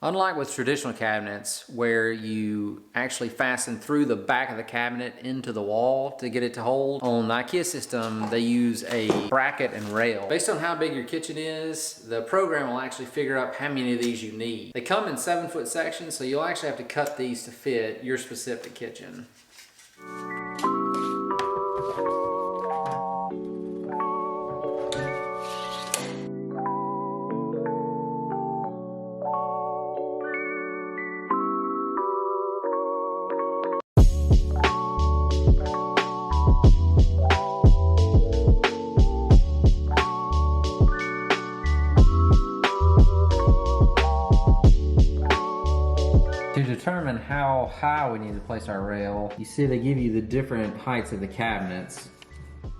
Unlike with traditional cabinets where you actually fasten through the back of the cabinet into the wall to get it to hold, on the IKEA system they use a bracket and rail. Based on how big your kitchen is, the program will actually figure out how many of these you need. They come in 7-foot sections, so you'll actually have to cut these to fit your specific kitchen. To determine how high we need to place our rail, you see they give you the different heights of the cabinets.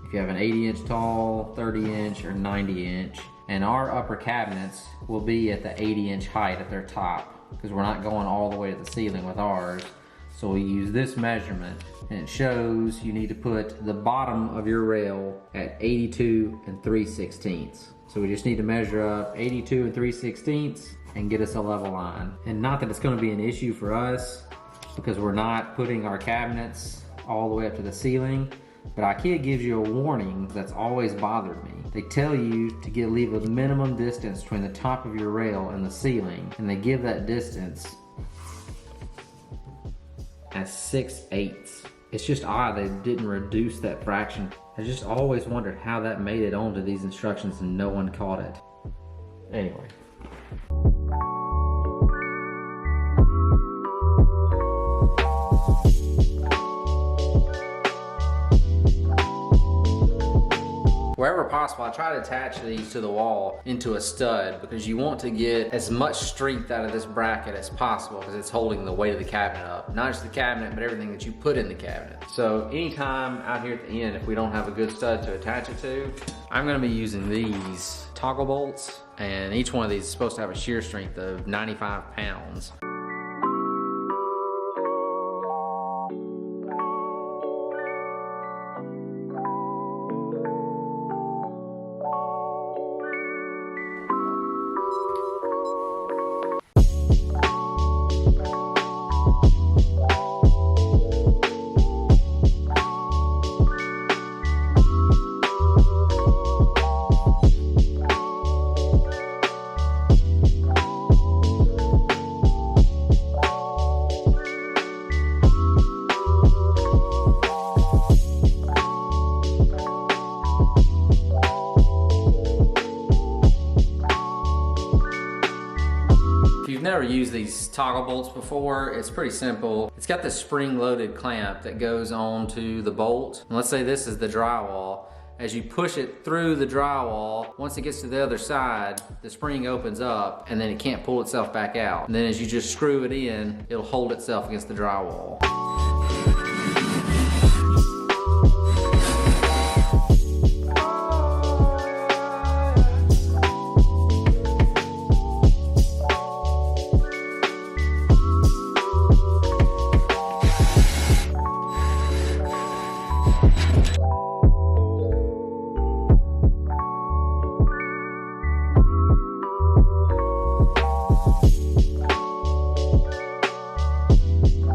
If you have an 80-inch tall, 30-inch, or 90-inch. And our upper cabinets will be at the 80-inch height at their top, because we're not going all the way to the ceiling with ours. So we use this measurement, and it shows you need to put the bottom of your rail at 82 3/16. So we just need to measure up 82 3/16 and get us a level line. And not that it's gonna be an issue for us, because we're not putting our cabinets all the way up to the ceiling, but IKEA gives you a warning that's always bothered me. They tell you to leave a minimum distance between the top of your rail and the ceiling, and they give that distance as 6/8. It's just odd they didn't reduce that fraction. I just always wondered how that made it onto these instructions and no one caught it. Anyway. Wherever possible, I try to attach these to the wall into a stud, because you want to get as much strength out of this bracket as possible, because it's holding the weight of the cabinet up. Not just the cabinet, but everything that you put in the cabinet. So anytime out here at the end, if we don't have a good stud to attach it to, I'm gonna be using these toggle bolts, and each one of these is supposed to have a shear strength of 95 pounds. If you've never used these toggle bolts before, it's pretty simple. It's got this spring-loaded clamp that goes onto the bolt. And let's say this is the drywall. As you push it through the drywall, once it gets to the other side, the spring opens up and then it can't pull itself back out. And then as you just screw it in, it'll hold itself against the drywall.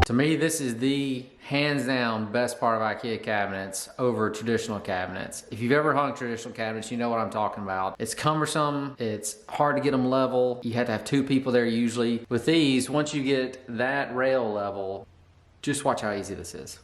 To me, this is the hands down best part of IKEA cabinets over traditional cabinets. If you've ever hung traditional cabinets, you know what I'm talking about. It's cumbersome, it's hard to get them level. You have to have 2 people there usually. With these, once you get that rail level, just watch how easy this is.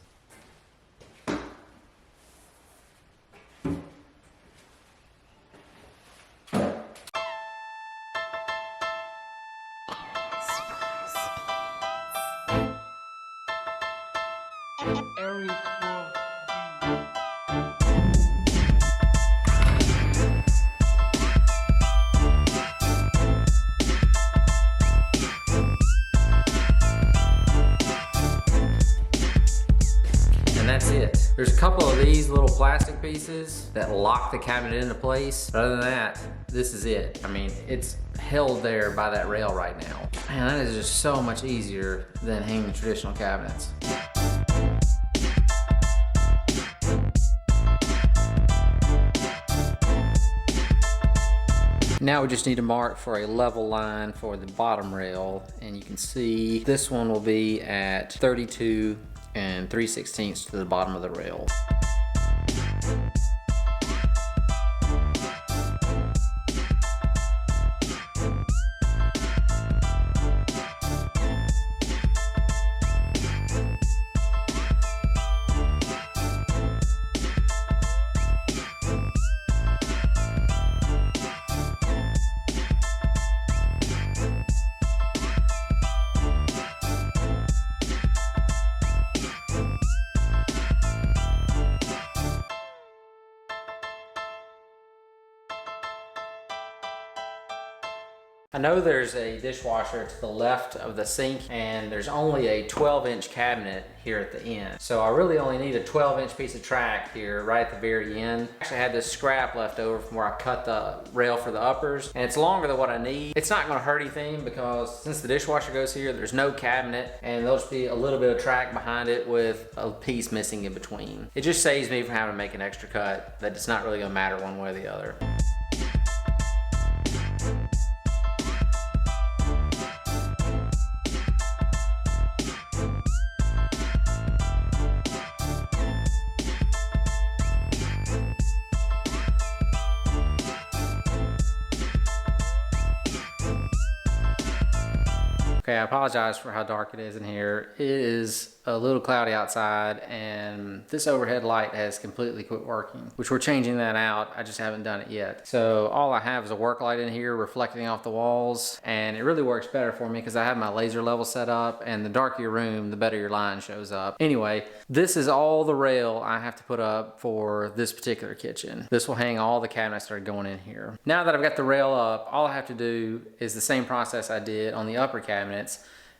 And that's it. There's a couple of these little plastic pieces that lock the cabinet into place. But other than that, this is it. I mean, it's held there by that rail right now. Man, that is just so much easier than hanging traditional cabinets. Now we just need to mark for a level line for the bottom rail, and you can see this one will be at 32 and 3/16 to the bottom of the rail. I know there's a dishwasher to the left of the sink, and there's only a 12-inch cabinet here at the end. So I really only need a 12-inch piece of track here right at the very end. I actually had this scrap left over from where I cut the rail for the uppers, and it's longer than what I need. It's not gonna hurt anything because since the dishwasher goes here, there's no cabinet, and there'll just be a little bit of track behind it with a piece missing in between. It just saves me from having to make an extra cut that it's not really gonna matter one way or the other. Okay, I apologize for how dark it is in here. It is a little cloudy outside, and this overhead light has completely quit working, which we're changing that out. I just haven't done it yet. So all I have is a work light in here reflecting off the walls, and it really works better for me because I have my laser level set up, and the darker your room, the better your line shows up. Anyway, this is all the rail I have to put up for this particular kitchen. This will hang all the cabinets that are going in here. Now that I've got the rail up, all I have to do is the same process I did on the upper cabinets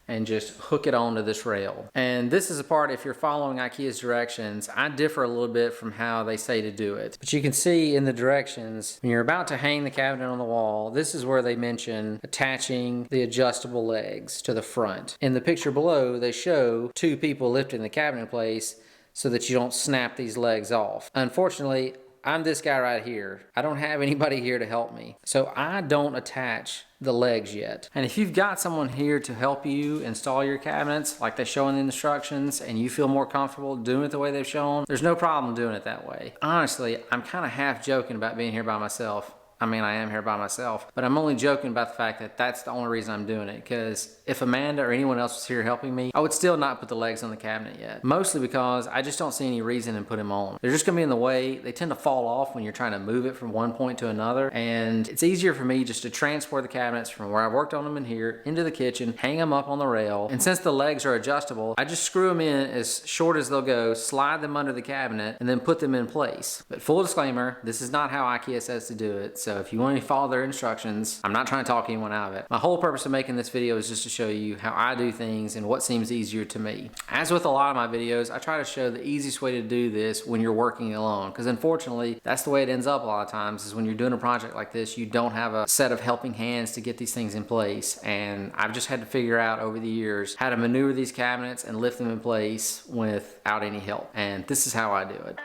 and just hook it onto this rail. And this is a part, if you're following IKEA's directions, I differ a little bit from how they say to do it. But you can see in the directions, when you're about to hang the cabinet on the wall, this is where they mention attaching the adjustable legs to the front. In the picture below, they show two people lifting the cabinet in place so that you don't snap these legs off. Unfortunately, I'm this guy right here. I don't have anybody here to help me. So I don't attach the legs yet. And if you've got someone here to help you install your cabinets like they show in the instructions, and you feel more comfortable doing it the way they've shown, there's no problem doing it that way. Honestly, I'm kind of half joking about being here by myself. I mean, I am here by myself, but I'm only joking about the fact that that's the only reason I'm doing it, because if Amanda or anyone else was here helping me, I would still not put the legs on the cabinet yet. Mostly because I just don't see any reason to put them on. They're just gonna be in the way. They tend to fall off when you're trying to move it from one point to another, and it's easier for me just to transport the cabinets from where I've worked on them in here into the kitchen, hang them up on the rail, and since the legs are adjustable, I just screw them in as short as they'll go, slide them under the cabinet, and then put them in place. But full disclaimer, this is not how IKEA says to do it. So if you want to follow their instructions, I'm not trying to talk anyone out of it. My whole purpose of making this video is just to show you how I do things and what seems easier to me. As with a lot of my videos, I try to show the easiest way to do this when you're working alone, because unfortunately, that's the way it ends up a lot of times, is when you're doing a project like this, you don't have a set of helping hands to get these things in place. And I've just had to figure out over the years how to maneuver these cabinets and lift them in place without any help. And this is how I do it.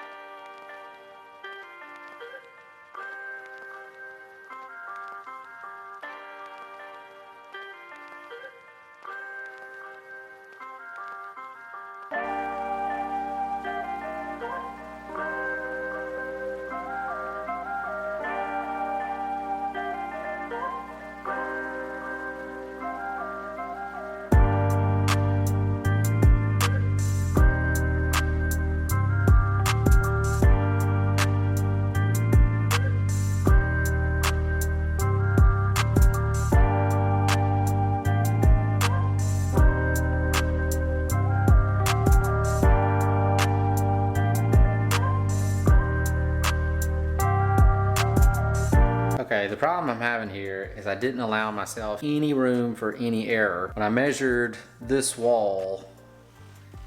Okay, the problem I'm having here is I didn't allow myself any room for any error. When I measured this wall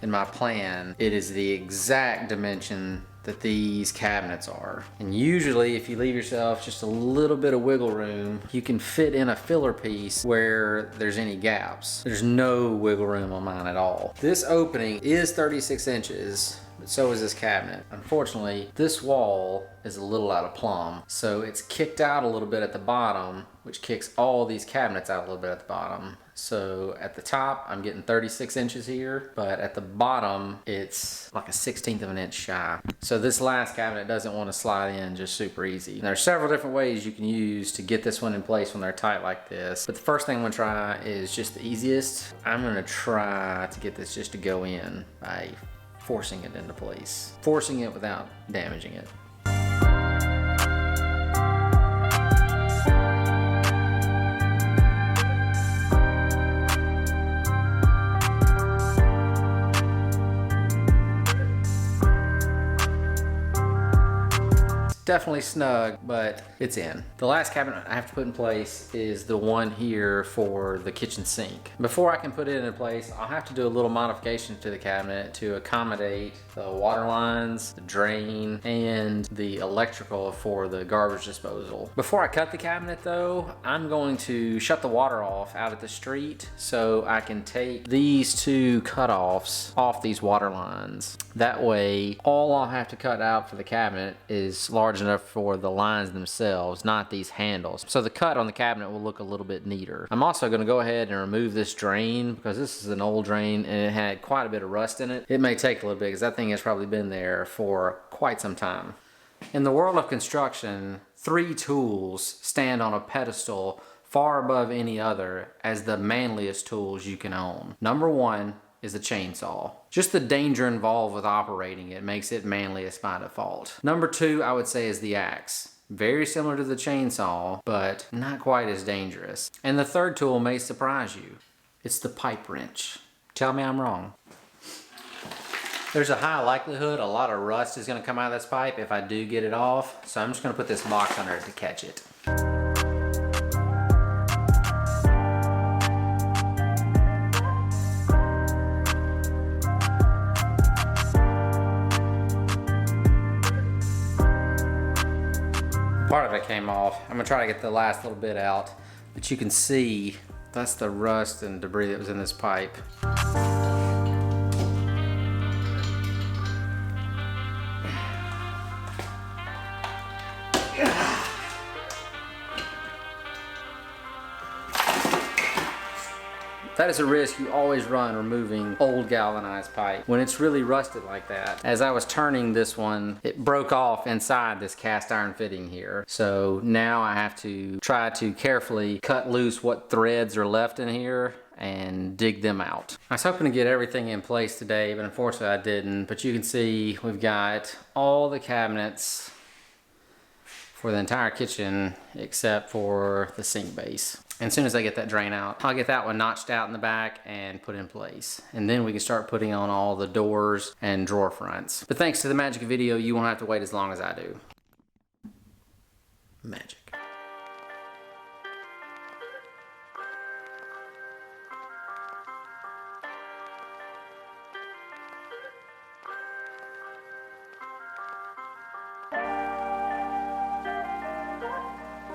in my plan, it is the exact dimension that these cabinets are. And usually if you leave yourself just a little bit of wiggle room, you can fit in a filler piece where there's any gaps. There's no wiggle room on mine at all. This opening is 36 inches. but so is this cabinet. Unfortunately, this wall is a little out of plumb, so it's kicked out a little bit at the bottom, which kicks all these cabinets out a little bit at the bottom. So at the top, I'm getting 36 inches here, but at the bottom, it's like a 1/16 of an inch shy. So this last cabinet doesn't want to slide in just super easy. And there are several different ways you can use to get this one in place when they're tight like this. But the first thing I'm gonna try is just the easiest. I'm gonna try to get this just to go in by forcing it into place. Forcing it without damaging it. Definitely snug, but it's in. The last cabinet I have to put in place is the one here for the kitchen sink. Before I can put it in place, I'll have to do a little modification to the cabinet to accommodate the water lines, the drain, and the electrical for the garbage disposal. Before I cut the cabinet though, I'm going to shut the water off out at the street so I can take these two cutoffs off these water lines. That way, all I'll have to cut out for the cabinet is large enough for the lines themselves, not these handles. So the cut on the cabinet will look a little bit neater. I'm also going to go ahead and remove this drain because this is an old drain and it had quite a bit of rust in it. It may take a little bit because that thing has probably been there for quite some time. In the world of construction, 3 tools stand on a pedestal far above any other as the manliest tools you can own. Number 1 is a chainsaw. Just the danger involved with operating it makes it manliest by default. Number 2, I would say, is the axe. Very similar to the chainsaw, but not quite as dangerous. And the third tool may surprise you. It's the pipe wrench. Tell me I'm wrong. There's a high likelihood a lot of rust is gonna come out of this pipe if I do get it off, so I'm just gonna put this box under it to catch it. Part of it came off. I'm gonna try to get the last little bit out, but you can see that's the rust and debris that was in this pipe. That is a risk you always run removing old galvanized pipe when it's really rusted like that. As I was turning this one, it broke off inside this cast iron fitting here. So now I have to try to carefully cut loose what threads are left in here and dig them out. I was hoping to get everything in place today, but unfortunately I didn't. But you can see we've got all the cabinets for the entire kitchen except for the sink base. And as soon as I get that drain out, I'll get that one notched out in the back and put in place. And then we can start putting on all the doors and drawer fronts. But thanks to the magic of video, you won't have to wait as long as I do. Magic.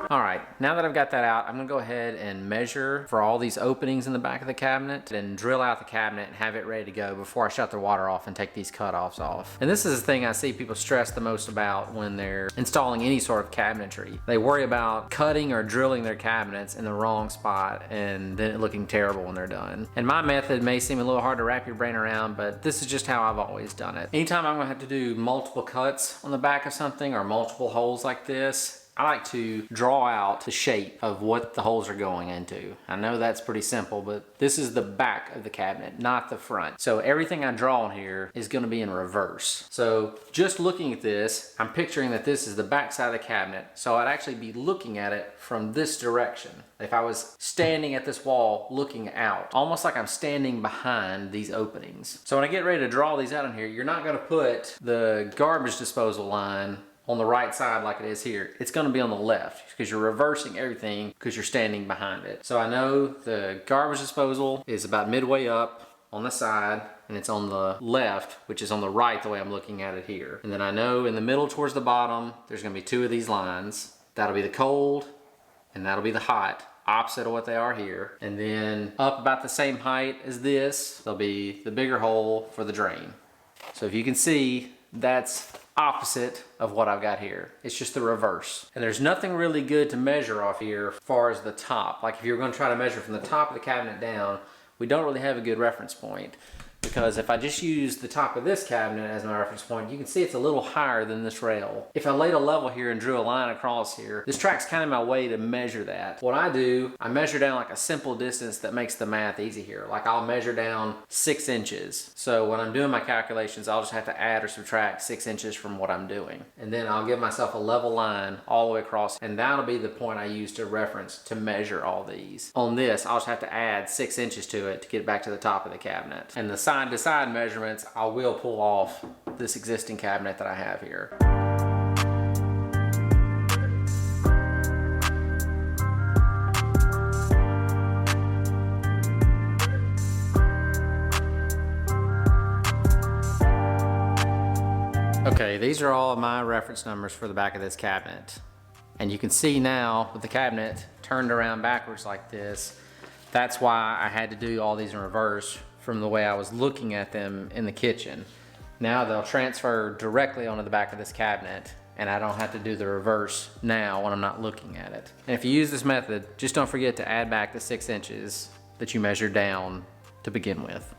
All right, now that I've got that out, I'm gonna go ahead and measure for all these openings in the back of the cabinet and drill out the cabinet and have it ready to go before I shut the water off and take these cutoffs off. And this is the thing I see people stress the most about when they're installing any sort of cabinetry. They worry about cutting or drilling their cabinets in the wrong spot and then it looking terrible when they're done. And my method may seem a little hard to wrap your brain around, but this is just how I've always done it. Anytime I'm gonna have to do multiple cuts on the back of something or multiple holes like this, I like to draw out the shape of what the holes are going into. I know that's pretty simple, but this is the back of the cabinet, not the front. So everything I draw on here is gonna be in reverse. So just looking at this, I'm picturing that this is the back side of the cabinet. So I'd actually be looking at it from this direction. If I was standing at this wall looking out, almost like I'm standing behind these openings. So when I get ready to draw these out in here, you're not gonna put the garbage disposal line on the right side like it is here. It's gonna be on the left because you're reversing everything because you're standing behind it. So I know the garbage disposal is about midway up on the side and it's on the left, which is on the right the way I'm looking at it here. And then I know in the middle towards the bottom, there's gonna be 2 of these lines. That'll be the cold and that'll be the hot, opposite of what they are here. And then up about the same height as this, there'll be the bigger hole for the drain. So if you can see, that's opposite of what I've got here. It's just the reverse. And there's nothing really good to measure off here as far as the top. Like if you're going to try to measure from the top of the cabinet down, we don't really have a good reference point. Because if I just use the top of this cabinet as my reference point, you can see it's a little higher than this rail. If I laid a level here and drew a line across here, this track's kind of my way to measure that. What I do, I measure down like a simple distance that makes the math easy here. Like I'll measure down 6 inches. So when I'm doing my calculations, I'll just have to add or subtract 6 inches from what I'm doing. And then I'll give myself a level line all the way across, and that'll be the point I use to reference to measure all these. On this, I'll just have to add 6 inches to it to get back to the top of the cabinet. And the side to side measurements, I will pull off this existing cabinet that I have here. Okay, these are all of my reference numbers for the back of this cabinet. And you can see now with the cabinet turned around backwards like this, that's why I had to do all these in reverse from the way I was looking at them in the kitchen. Now they'll transfer directly onto the back of this cabinet, and I don't have to do the reverse now when I'm not looking at it. And if you use this method, just don't forget to add back the 6 inches that you measured down to begin with.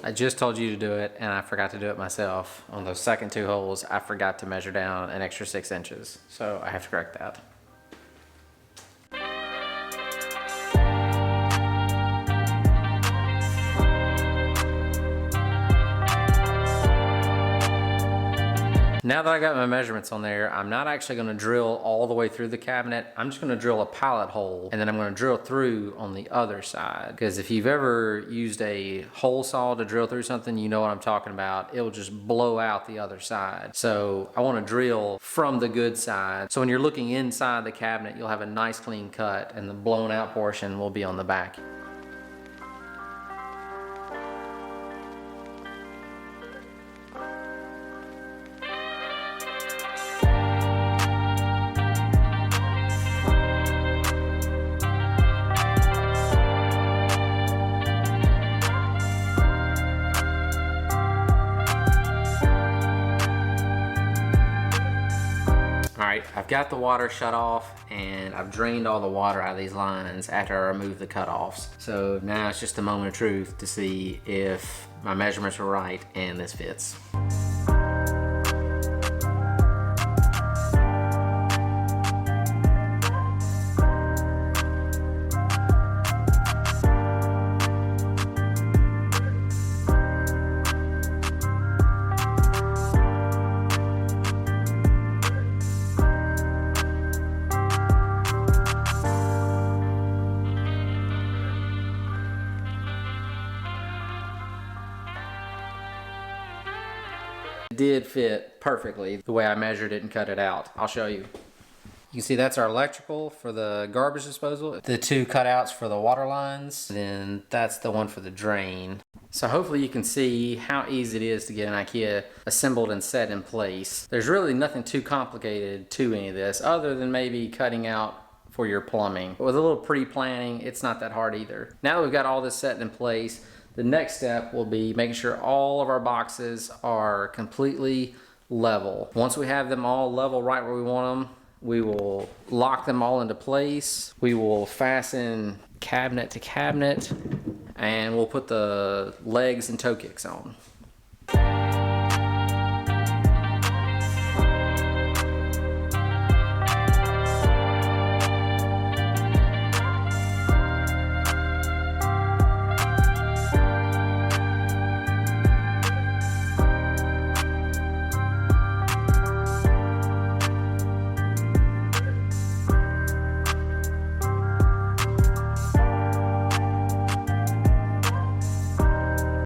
I just told you to do it, and I forgot to do it myself. On those second 2 holes, I forgot to measure down an extra 6 inches. So I have to correct that. Now that I got my measurements on there, I'm not actually gonna drill all the way through the cabinet. I'm just gonna drill a pilot hole, and then I'm gonna drill through on the other side. Because if you've ever used a hole saw to drill through something, you know what I'm talking about. It'll just blow out the other side. So I wanna drill from the good side. So when you're looking inside the cabinet, you'll have a nice clean cut, and the blown out portion will be on the back. Alright, I've got the water shut off, and I've drained all the water out of these lines after I removed the cutoffs. So now it's just a moment of truth to see if my measurements are right and this fits. Did fit perfectly the way I measured it and cut it out. I'll show you. You can see that's our electrical for the garbage disposal. The 2 cutouts for the water lines. Then that's the one for the drain. So hopefully you can see how easy it is to get an IKEA assembled and set in place. There's really nothing too complicated to any of this other than maybe cutting out for your plumbing. But with a little pre-planning, it's not that hard either. Now that we've got all this set in place, the next step will be making sure all of our boxes are completely level. Once we have them all level right where we want them, we will lock them all into place. We will fasten cabinet to cabinet, and we'll put the legs and toe kicks on.